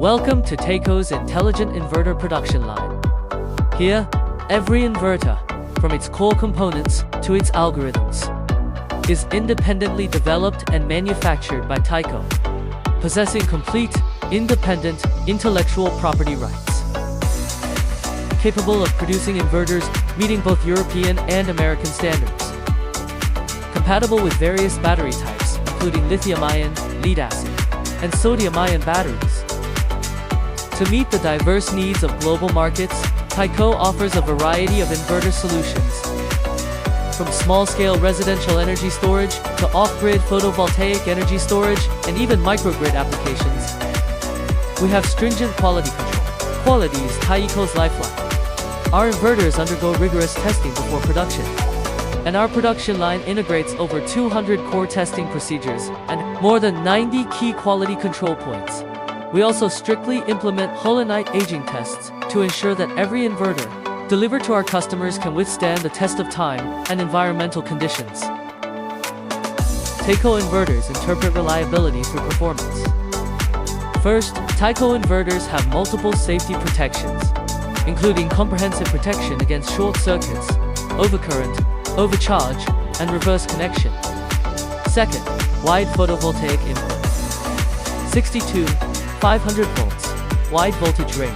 Welcome to TAICO's Intelligent Inverter Production Line. Here, every inverter, from its core components to its algorithms, is independently developed and manufactured by TAICO, possessing complete, independent, intellectual property rights. Capable of producing inverters meeting both European and American standards. Compatible with various battery types, including lithium-ion, lead-acid, and sodium-ion batteries. To meet the diverse needs of global markets, TAICO offers a variety of inverter solutions. From small-scale residential energy storage to off-grid photovoltaic energy storage and even microgrid applications. We have stringent quality control. Quality is TAICO's lifeline. Our inverters undergo rigorous testing before production, and our production line integrates over 200 core testing procedures and more than 90 key quality control points. We also strictly implement Holonite aging tests to ensure that every inverter delivered to our customers can withstand the test of time and environmental conditions. TAICO inverters interpret reliability through performance. First, TAICO inverters have multiple safety protections, including comprehensive protection against short circuits, overcurrent, overcharge, and reverse connection. Second, wide photovoltaic input. 500 volts, wide voltage range.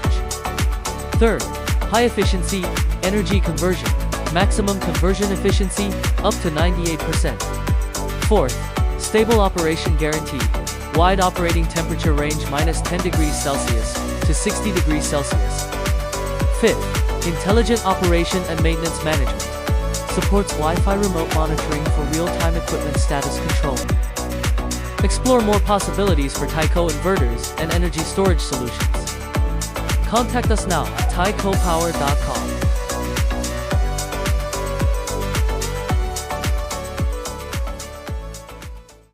Third, high efficiency, energy conversion, maximum conversion efficiency, up to 98%. Fourth, stable operation guarantee, wide operating temperature range -10 degrees Celsius to 60 degrees Celsius. Fifth, intelligent operation and maintenance management, supports Wi-Fi remote monitoring for real-time equipment status control. Explore more possibilities for TAICO inverters and energy storage solutions. Contact us now at taicopower.com.